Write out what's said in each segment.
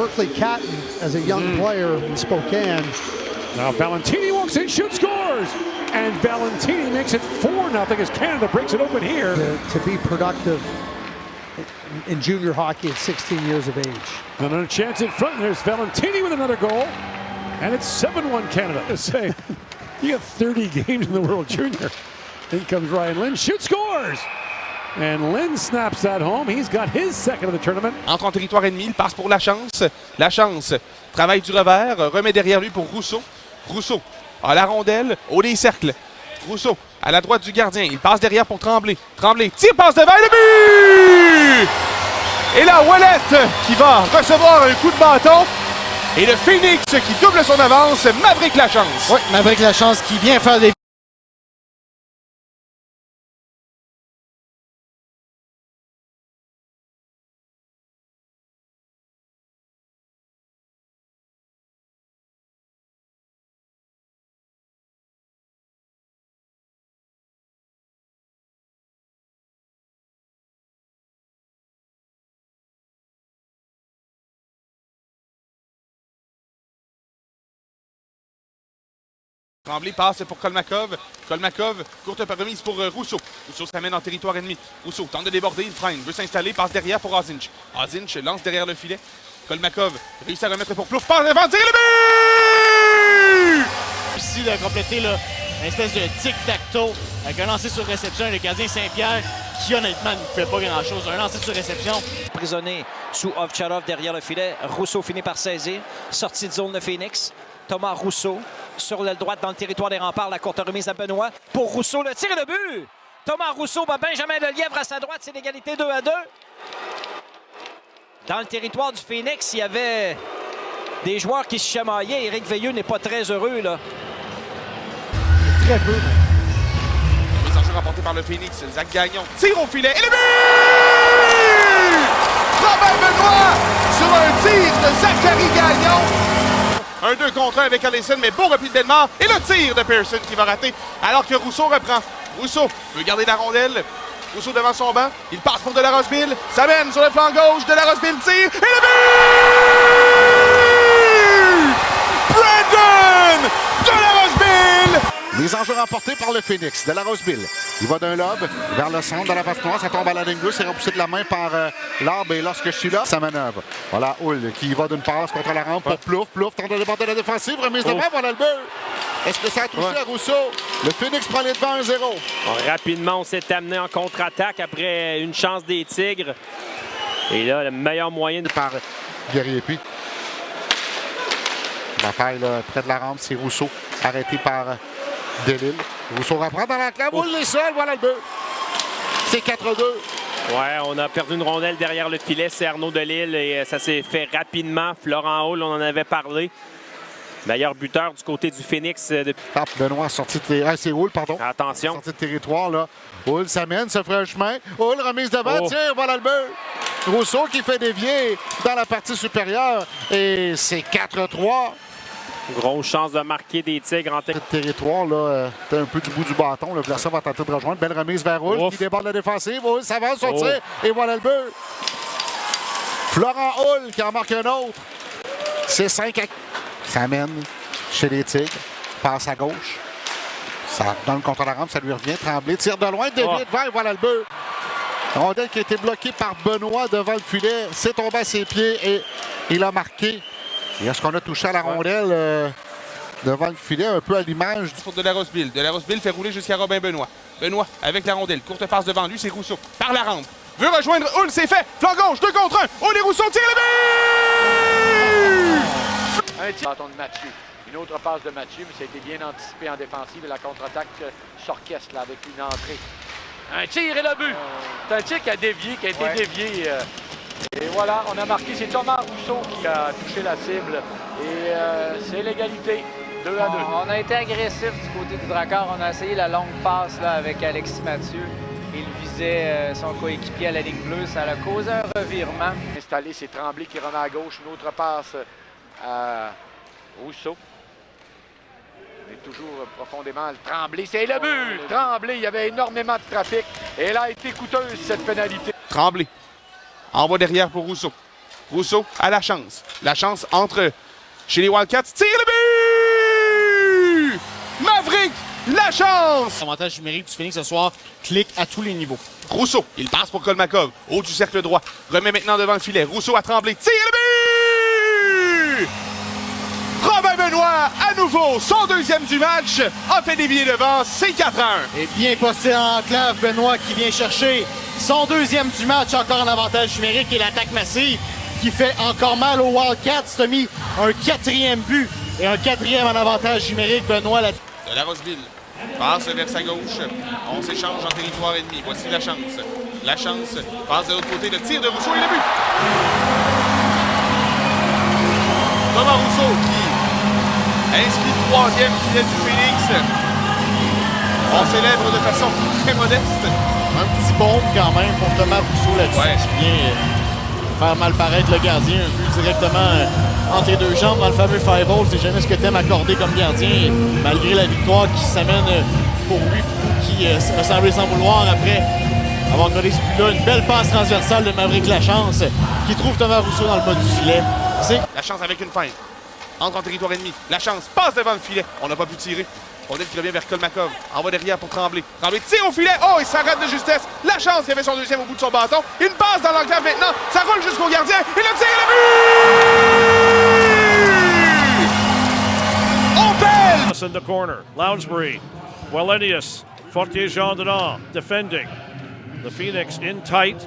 Berkeley Catton as a young player in Spokane. Now Valentini walks in, shoots, scores! And Valentini makes it 4-0 as Canada breaks it open here. To be productive in junior hockey at 16 years of age. Another chance in front, and there's Valentini with another goal. And it's 7-1 Canada. To say, you got 30 games in the World Junior. In comes Ryan Lynn, shoots, scores! And Lynn snaps that home. He's got his second of the tournament. Entre en territoire ennemi, il passe pour la chance. La chance travaille du revers, remet derrière lui pour Rousseau. Rousseau a la rondelle au des cercles. Rousseau à la droite du gardien. Il passe derrière pour Tremblay. Tremblay tire, passe devant le but! Et là, Ouellet qui va recevoir un coup de bâton. Et le Phoenix qui double son avance. Maverick Lachance. Oui, Maverick Lachance qui vient faire des Tremblay passe pour Kolmakov. Kolmakov, courte remise pour Rousseau. Rousseau s'amène en territoire ennemi. Rousseau tente de déborder, il freine, veut s'installer, passe derrière pour Ozinch. Ozinch lance derrière le filet. Kolmakov réussit à remettre pour Plouffe, passe devant, tire le but! Ici, de compléter là, une espèce de tic-tac-toe avec un lancer sur réception et le gardien Saint-Pierre qui honnêtement ne fait pas grand-chose. Un lancer sur réception. Prisonnier sous Ovtcharov derrière le filet. Rousseau finit par saisir. Sortie de zone de Phoenix. Thomas Rousseau sur l'aile droite dans le territoire des remparts. La courte remise à Benoît. Pour Rousseau, le tir et le but! Thomas Rousseau bat Benjamin Lelièvre à sa droite. C'est l'égalité 2-2. Dans le territoire du Phoenix, il y avait des joueurs qui se chamaillaient. Éric Veilleux n'est pas très heureux, là. Très peu. Les enjeux remportés par le Phoenix. Zach Gagnon tire au filet et le but! Robert Benoît sur un tir de Zachary Gagnon. Un 2 contre 1 avec Allison, mais beau repli de Bellemare. Et le tir de Pearson qui va rater alors que Rousseau reprend. Rousseau veut garder la rondelle. Rousseau devant son banc. Il passe pour Delarosville. Ça mène sur le flanc gauche. Delarosville tire. Et le but! Brandon Delarosville! Les enjeux remportés par le Phoenix. Delarosville. Il va d'un lob vers le centre de la patinoire. Ça tombe à la ligne bleue. C'est repoussé de la main par l'arbre. Et lorsque je suis là, ça manœuvre. Voilà, Hull qui va d'une passe contre la rampe pour Plouffe. Plouffe tente de déborder la défensive. Remise devant, voilà le but. Est-ce que ça a touché à Rousseau? Le Phoenix prend les devants 1-0. Bon, rapidement, on s'est amené en contre-attaque après une chance des Tigres. Et là, le meilleur moyen de... Par Guerrier-Puis. Bataille là, près de la rampe, c'est Rousseau. Arrêté par Delisle. Rousseau reprend dans la clave. Hull les seuls, voilà le but. C'est 4-2. Ouais, on a perdu une rondelle derrière le filet. C'est Arnaud Delisle et ça s'est fait rapidement. Florent Hull, on en avait parlé. Meilleur buteur du côté du Phoenix. Benoît sorti de... c'est Hull, pardon. Attention. Sorti de territoire, là. Hull s'amène, se ferait un chemin. Hull remise devant, tiens, voilà le but. Rousseau qui fait dévier dans la partie supérieure. Et c'est 4-3. Grosse chance de marquer des Tigres en territoire, là, t'es un peu du bout du bâton. Le placeur va tenter de rejoindre. Belle remise vers Hull qui déborde la défensive. Hull s'avance sur tir. Et voilà le but. Florent Hull qui en marque un autre. C'est 5-4. Ça mène chez les Tigres. Passe à gauche. Ça donne contre la rampe, ça lui revient. Tremblay tire de loin, dévié devant et voilà le but. Rondelle qui a été bloquée par Benoît devant le filet. C'est tombé à ses pieds et il a marqué. Et est-ce qu'on a touché à la rondelle devant le filet, un peu à l'image pour Delarosville. Delarosville fait rouler jusqu'à Robin Benoît. Benoît avec la rondelle. Courte passe devant lui, c'est Rousseau. Par la rampe. Veut rejoindre Hull, c'est fait. Flanc gauche, 2 contre 1. Hull et Rousseau tirent le but! Un tir de Mathieu. Une autre passe de Mathieu, mais ça a été bien anticipé en défensive. Et la contre-attaque s'orchestre avec une entrée. Un tir et le but! C'est un tir qui a dévié, qui a été dévié. Et voilà, on a marqué, c'est Thomas Rousseau qui a touché la cible. Et c'est l'égalité, 2-2. On a été agressif du côté du Drakkar. On a essayé la longue passe là, avec Alexis Mathieu. Il visait son coéquipier à la ligne bleue. Ça a causé un revirement. Installé, c'est Tremblay qui remet à gauche. Une autre passe à Rousseau. On est toujours profondément Tremblay. C'est le but! Tremblay, il y avait énormément de trafic. Et elle a été coûteuse, cette pénalité. Tremblay. Envoie derrière pour Rousseau. Rousseau a la chance. La chance entre chez les Wildcats. Tire le but! Maverick Lachance! L'avantage numérique du Phoenix ce soir clique à tous les niveaux. Rousseau, il passe pour Kolmakov. Haut du cercle droit. Remet maintenant devant le filet. Rousseau a tremblé. Tire le but! Robin Benoit, à nouveau, son deuxième du match, a fait dévier devant, c'est 4-1. Et bien posté en enclave, Benoit qui vient chercher son deuxième du match, encore en avantage numérique et l'attaque massive qui fait encore mal aux Wildcats. Ça a mis un 4e but et un 4e en avantage numérique. Benoît De la Roseville, passe vers sa gauche. On s'échange en territoire ennemi. Voici la chance. La chance, passe de l'autre côté, le tir de Rousseau et le but. Thomas Rousseau qui inscrit 3e filet du Phoenix. On célèbre de façon très modeste. un petit bombe quand même pour Thomas Rousseau là-dessus. Ouais. Qui vient faire mal paraître le gardien. Un but directement entre les deux jambes dans le fameux 5-hole. C'est jamais ce que t'aimes accorder comme gardien. Et malgré la victoire qui s'amène pour lui, qui a semblé sans vouloir après avoir collé ce but-là. Une belle passe transversale de Maverick Lachance qui trouve Thomas Rousseau dans le bas du filet. La chance avec une feinte. Entre en territoire ennemi. La chance passe devant le filet. On n'a pas pu tirer. Rondelle qui revient vers Kolmakov. Envoie derrière pour Tremblay. Tremblay tire au filet. Oh, il s'arrête de justesse. La chance qui avait son deuxième au bout de son bâton. Une passe dans l'enclave maintenant. Ça roule jusqu'au gardien. Et le tir et le but! On pèle! In the corner. Lounsbury. Wallenius. Fortier-Jean dedans. Defending. The Phoenix in tight.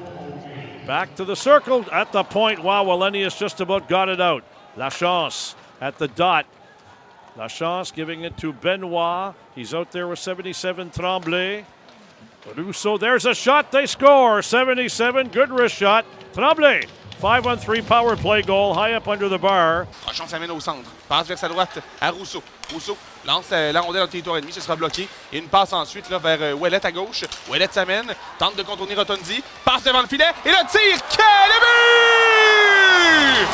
Back to the circle at the point. Wow, Wallenius just about got it out. Lachance at the dot. Lachance giving it to Benoit. He's out there with 77, Tremblay. Rousseau, there's a shot, they score. 77, good wrist shot. Tremblay, 5-on-3 power play goal, high up under the bar. La chance amène au centre. Passe vers sa droite à Rousseau. Rousseau lance la rondelle dans le territoire ennemi, ce sera bloqué. Et une passe ensuite là, vers Ouellet à gauche. Ouellet s'amène, tente de contourner Rotondi. Passe devant le filet et le tir. Quel but!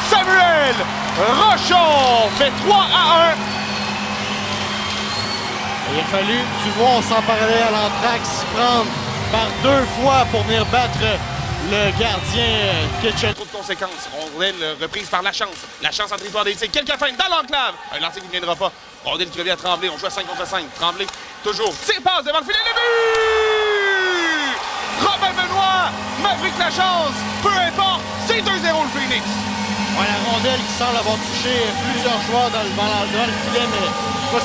Samuel Rochon fait 3-1. Il a fallu, tu vois, on s'en parlait à l'entraxe, prendre par 2 fois pour venir battre le gardien Kitchen. Trop de conséquences. Rondelle reprise par la chance. La chance en territoire des tirs. Quelques feintes dans l'enclave. Un lancer qui ne viendra pas. Rondelle qui revient à Tremblay. On joue à 5 contre 5. Tremblay, toujours. Tire passe devant le filet. Le but! Robin Benoit, Maverick Lachance. Peu importe, c'est 2-0 le Phoenix. Ouais, la rondelle qui semble avoir touché plusieurs joueurs dans le filet, mais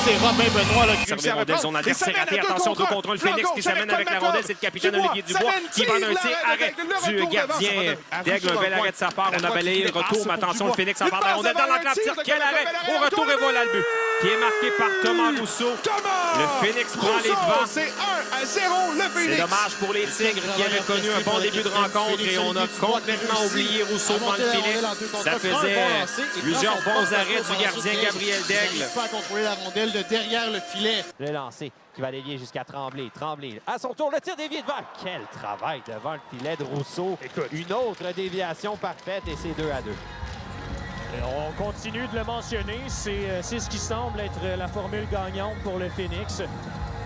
c'est Robin Benoit là, qui réussit à rondelle, son adversaire raté. Attention, 2 contre 1, le Phoenix qui s'amène avec la rondelle. C'est le capitaine Olivier Dubois qui prend un tir. Arrêt du gardien d'Aigle. Un bel arrêt de sa part. On a balayé le retour, mais attention, le Phoenix en part de la rondelle dans l'enclave. Tire, quel arrêt! Au retour, et voilà le but. Qui est marqué par Thomas Rousseau. Le Phoenix prend les devants. C'est 1-0 le Phoenix. C'est dommage pour les Tigres qui avaient connu un bon début de rencontre et on a complètement oublié Rousseau devant le filet. Ça faisait plusieurs bons arrêts du gardien Gabriel Daigle. Pas contrôler la rondelle de derrière le filet. Le lancer qui va dévier jusqu'à Tremblay. Tremblay, à son tour, le tir dévié devant. Quel travail devant le filet de Rousseau. Écoute. Une autre déviation parfaite et c'est 2-2. On continue de le mentionner, c'est ce qui semble être la formule gagnante pour le Phoenix.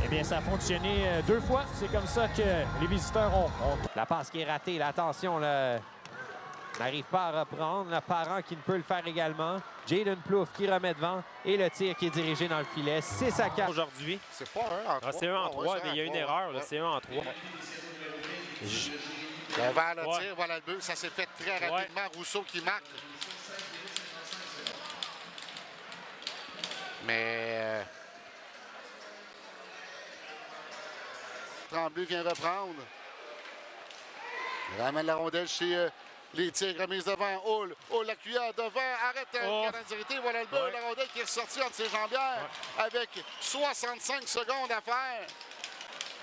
Eh bien, ça a fonctionné 2 fois. C'est comme ça que les visiteurs ont... La passe qui est ratée, l'attention n'arrive pas à reprendre. Le parent qui ne peut le faire également. Jaden Plouffe qui remet devant et le tir qui est dirigé dans le filet. 6-4 aujourd'hui. C'est pas 1 en 3. C'est 1 en 3, mais il y a une erreur. C'est 1 en 3. Vers le tir, voilà le but. Ça s'est fait très rapidement. Rousseau qui marque. Mais Tremblay vient reprendre. Il ramène la rondelle chez les Tigres. Remise devant. Hull, la cuillère devant. Arrête la directé. Voilà le but. La rondelle qui est sortie entre ses jambières avec 65 secondes à faire.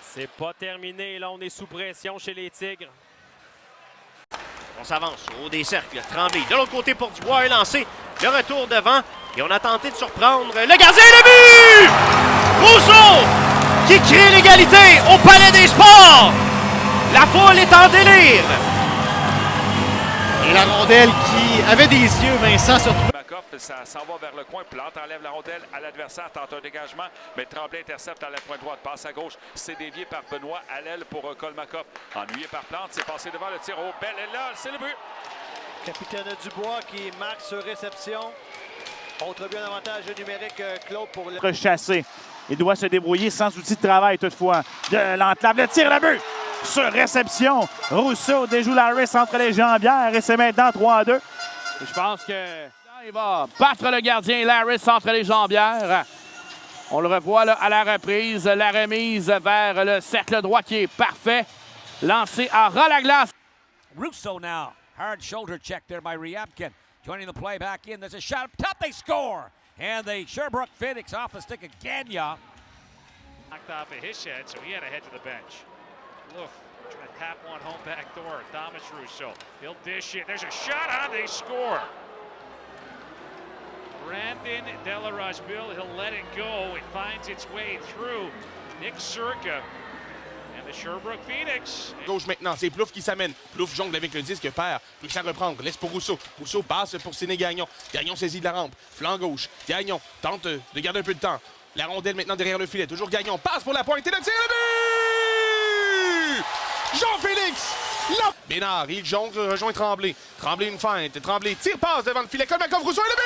C'est pas terminé. Là, on est sous pression chez les Tigres. On s'avance au haut des cercles. Tremblay de l'autre côté pour Dubois. Un lancé. Le retour devant. Et on a tenté de surprendre le gardien et le but! Rousseau qui crée l'égalité au Palais des Sports. La foule est en délire. Et la rondelle qui avait des yeux, Vincent, surtout. Ça s'en va vers le coin. Plante enlève la rondelle à l'adversaire, tente un dégagement, mais Tremblay intercepte à la pointe droite. Passe à gauche, c'est dévié par Benoit à l'aile pour Kolmakov. Ennuyé par Plante, c'est passé devant le tir au bel. Et là, c'est le but. Capitaine Dubois qui marque sur réception. Autre but en avantage numérique, Claude, pour le... Chassé. Il doit se débrouiller sans outil de travail toutefois. De l'entrave, le tir, le but! Sur réception, Rousseau déjoue Larris entre les jambières et c'est maintenant 3-2. Je pense que il va battre le gardien Larris entre les jambières. On le revoit là, à la reprise, la remise vers le cercle droit qui est parfait. Lancé à ras la glace. Rousseau now. Hard shoulder check there by Ryabkin. Joining the play back in. There's a shot up top. They score. And the Sherbrooke Phoenix off the stick of Gagnon. Knocked off of his head, so he had to head to the bench. Look, trying to tap one home back door. Thomas Rousseau. He'll dish it. There's a shot on. They score. Brandon Delarosville, he'll let it go. It finds its way through Nick Circa. And the Sherbrooke Phoenix. Gauche maintenant, c'est Plouffe qui s'amène. Plouffe jongle avec le disque, perd. Réussit à reprendre, laisse pour Rousseau. Rousseau passe pour Séné Gagnon. Gagnon saisit de la rampe. Flanc gauche. Gagnon tente de garder un peu de temps. La rondelle maintenant derrière le filet. Toujours Gagnon. Passe pour la pointe et le tir, le but! Jean-Félix! Là! Bénard, il jongle, rejoint Tremblay. Tremblay une feinte. Tremblay tire, passe devant le filet. Kolmakov, Rousseau et le but!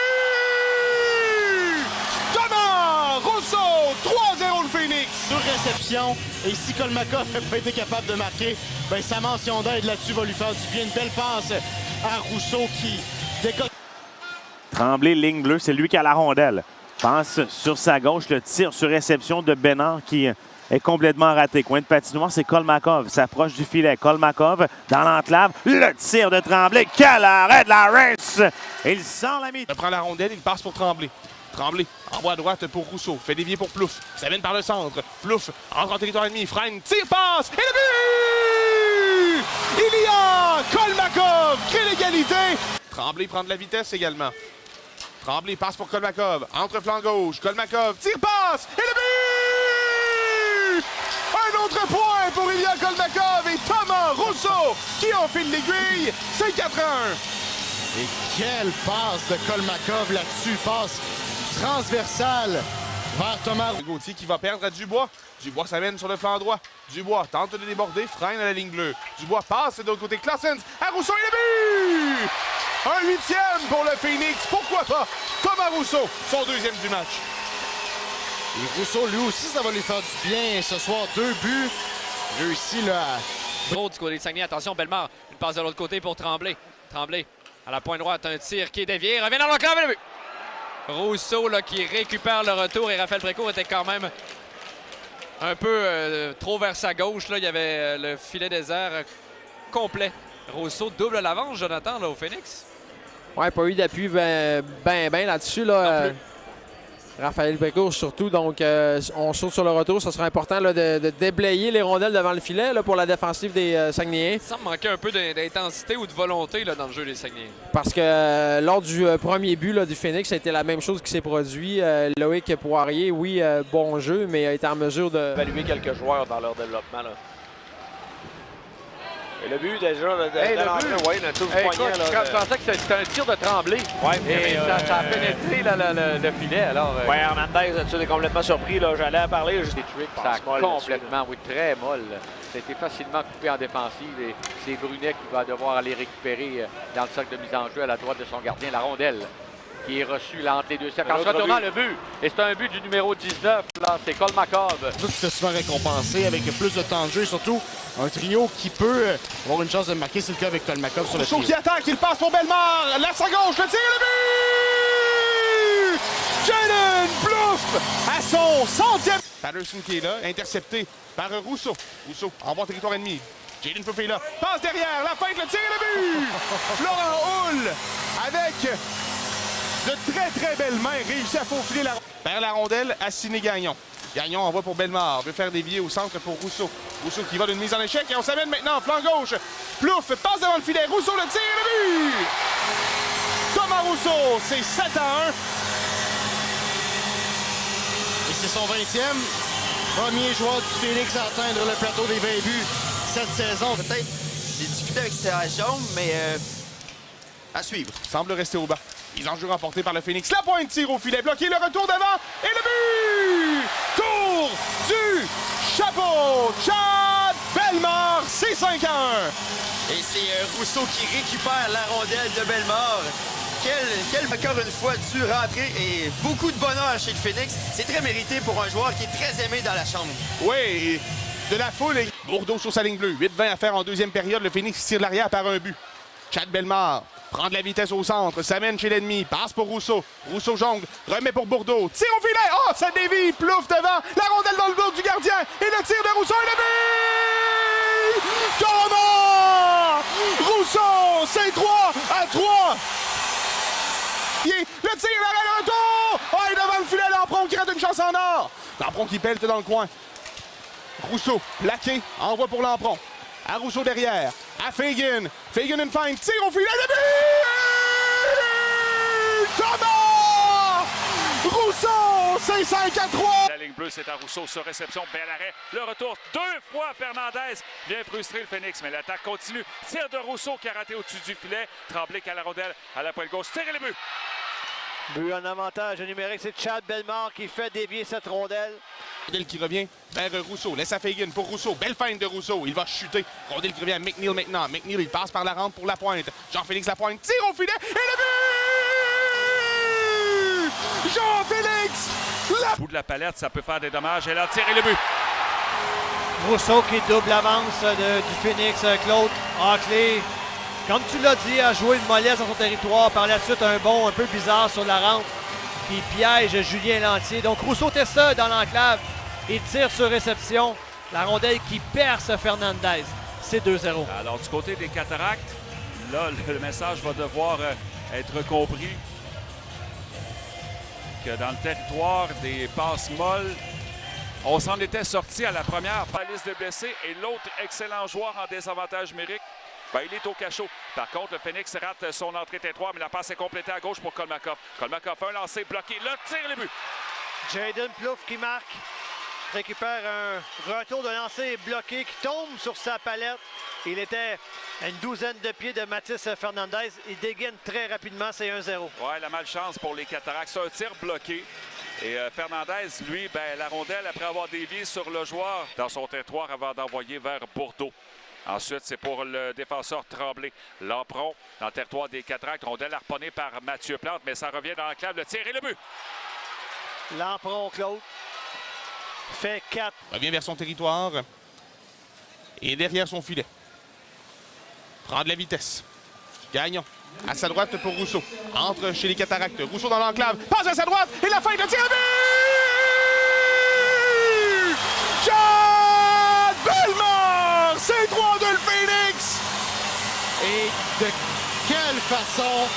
Thomas Rousseau! 3-0 le Phoenix! Sur réception, et si Kolmakov n'a pas été capable de marquer, ben sa mention d'aide là-dessus va lui faire du bien. Une belle passe à Rousseau qui décolle. Tremblay, ligne bleue, c'est lui qui a la rondelle. Passe sur sa gauche, le tir sur réception de Bénard qui est complètement raté. Coin de patinoire, c'est Kolmakov. S'approche du filet. Kolmakov dans l'enclave. Le tir de Tremblay. Quel arrêt de la race! Il sent la mi. Il prend la rondelle, il passe pour Tremblay. Tremblay envoie à droite pour Rousseau. Fait dévier pour Plouffe. Ça mène par le centre. Plouffe entre en territoire ennemi. Freine, tire, passe. Et le but! Il y a Kolmakov crée l'égalité. Tremblay prend de la vitesse également. Tremblay passe pour Kolmakov. Entre flanc gauche. Kolmakov tire, passe. Et le but! Un autre point pour Ilya Kolmakov et Thomas Rousseau qui enfile l'aiguille. C'est 4-1. Et quelle passe de Kolmakov là-dessus. Passe transversale vers Thomas Gauthier qui va perdre à Dubois. Dubois s'amène sur le flanc droit. Dubois tente de déborder, freine à la ligne bleue. Dubois passe de l'autre côté. Claessens à Rousseau et le but! Un 8e pour le Phoenix. Pourquoi pas? Thomas Rousseau, son 2e du match. Et Rousseau, lui aussi, ça va lui faire du bien ce soir. 2 buts. Réussi là. Gros du côté de Saguenay. Attention, Bellemare. Une passe de l'autre côté pour Tremblay. Tremblay à la pointe droite. Un tir qui est dévié. Revient dans l'enclave et le but. Rousseau là, qui récupère le retour et Raphaël Précourt était quand même un peu trop vers sa gauche. Là. Il y avait le filet désert complet. Rousseau double l'avance, Jonathan, là, au Phoenix. Ouais, pas eu d'appui ben là-dessus. Là, Raphaël Précourt surtout. Donc, on saute sur le retour. Ce sera important là, de déblayer les rondelles devant le filet là, pour la défensive des Saguenayens. Ça me manquait un peu d'intensité ou de volonté là, dans le jeu des Saguenayens. Parce que lors du premier but là, du Phoenix, ça a été la même chose qui s'est produit. Loïc Poirier, oui, bon jeu, mais a été en mesure de... évaluer quelques joueurs dans leur développement. Là. Et le but déjà de l'entrée, oui, le tour du poignet. Je pensais que c'était un tir de Tremblay. Ouais, et ça a pénétré le filet. Alors, ouais, Hernandez, tu es complètement surpris. J'allais à parler. Des tricks, ça a complètement, oui, très molle. Ça a été facilement coupé en défensive. Et c'est Brunet qui va devoir aller récupérer dans le cercle de mise en jeu à la droite de son gardien, la rondelle, qui est reçue là, entre les deux cercles. En se retournant le but. Et c'est un but du numéro 19. Là, c'est Kolmakov. Tout c'est souvent récompensé avec plus de temps de jeu. Surtout un trio qui peut avoir une chance de marquer. C'est le cas avec Kolmakov sur le trio. Rousseau qui attaque, il passe pour Bellemare. Laisse à gauche, le tir et le but! Jaden Plouffe à son 100e. Patterson qui est là, intercepté par Rousseau. Rousseau envoie territoire ennemi. Jaden Plouffe est là. Passe derrière, la feinte, le tir et le but! Florent Hull avec de très belles mains, réussit à faufiler vers la rondelle à Séné Gagnon. Gagnon envoie pour Bellemare, veut faire dévier au centre pour Rousseau. Rousseau qui va d'une mise en échec et on s'amène maintenant en flanc gauche. Plouffe passe devant le filet, Rousseau le tir et le but! Thomas Rousseau, c'est 7-1. Et c'est son 20e. Premier joueur du Phoenix à atteindre le plateau des 20 buts cette saison. Peut-être des difficultés avec ses jambes, mais à suivre. Semble rester au bas. Ils en jouent remporté par le Phoenix. La pointe tire au filet, bloqué, le retour devant et le but! Tour du chapeau! Chad Bell! Bellemare, c'est 5-1. Et c'est Rousseau qui récupère la rondelle de Bellemare. Encore une fois, dû rentrer et beaucoup de bonheur chez le Phoenix. C'est très mérité pour un joueur qui est très aimé dans la chambre. Oui, de la foule. Bourdeau sur sa ligne bleue. 8-20 à faire en deuxième période. Le Phoenix tire l'arrière par un but. Chad Bellemare prend de la vitesse au centre, s'amène chez l'ennemi, passe pour Rousseau. Rousseau jongle, remet pour Bourdeau. Tire au filet. Oh, ça dévie, plouf devant. La rondelle dans le dos du gardien. Et le tir de Rousseau et le but! Thomas! Rousseau, c'est 3-3. Le tir, l'arrêt, le retour! Oh, et devant le filet, Lampron qui rate une chance en or. Lampron qui pelte dans le coin. Rousseau, plaqué, envoie pour Lampron. À Rousseau derrière, à Fagan. Fagan une feinte, tire au filet, le but! Thomas! Rousseau, c'est 5-3. La ligne bleue, c'est à Rousseau sur réception, bel arrêt. Le retour, 2 fois Fernandez vient frustrer le Phoenix, mais l'attaque continue. Tir de Rousseau qui a raté au-dessus du filet. Tremblay qui a la rondelle à la pointe gauche. Tire le but! But en avantage numérique, c'est Chad Bellemare qui fait dévier cette rondelle. Rondelle qui revient vers Rousseau. Laisse à Fagan pour Rousseau. Belle feinte de Rousseau. Il va chuter. Rondelle qui revient à McNeil maintenant. McNeil, il passe par la rampe pour la pointe. Jean-Félix Lapointe tire au filet. Et le but! Jean-Félix! Bout de la palette, ça peut faire des dommages. Et là, tiré le but. Rousseau qui double l'avance du Phoenix. Claude Hockley, comme tu l'as dit, a joué une mollesse dans son territoire. Par la suite, un bond un peu bizarre sur la rampe qui piège Julien Lantier. Donc Rousseau était seul dans l'enclave. Il tire sur réception. La rondelle qui perce Fernandez. C'est 2-0. Alors, du côté des Cataractes, là, le message va devoir être compris que dans le territoire des passes molles, on s'en était sorti à la première par la liste de blessés et l'autre excellent joueur en désavantage numérique, ben, il est au cachot. Par contre, le Phoenix rate son entrée territoire, mais la passe est complétée à gauche pour Kolmakov. Kolmakov, un lancé bloqué, le tir, le but. Jaden Plouffe qui marque, récupère un retour de lancer bloqué qui tombe sur sa palette. Il était à une douzaine de pieds de Mathis Fernandez. Il dégaine très rapidement, c'est 1-0. Ouais, la malchance pour les Cataractes. C'est un tir bloqué. Et Fernandez, lui, ben, la rondelle, après avoir dévié sur le joueur dans son territoire avant d'envoyer vers Bourdeau. Ensuite, c'est pour le défenseur Tremblay. Lampron dans le territoire des Cataractes. Rondelle harponnée par Mathieu Plante, mais ça revient dans l'enclave. Le tir et le but. Lampron, Claude, fait 4. Revient vers son territoire. Et derrière son filet. Prend de la vitesse. Gagnon. À sa droite pour Rousseau. Entre chez les Cataractes. Rousseau dans l'enclave. Passe à sa droite. Et la fin de tir. But! Chad Bellemare! C'est 3-2 le Phoenix! Et de quelle façon,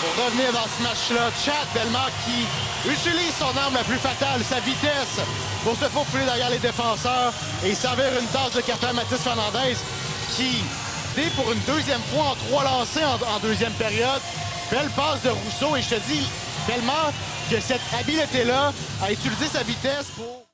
pour revenir dans ce match-là, Chad Bellemare qui utilise son arme la plus fatale, sa vitesse, pour se faufiler derrière les défenseurs et servir une tasse de café à Mathis Fernandez qui, dès pour une deuxième fois en 3 lancés en deuxième période, belle passe de Rousseau et je te dis, Bellemare, que cette habileté-là à utiliser sa vitesse pour...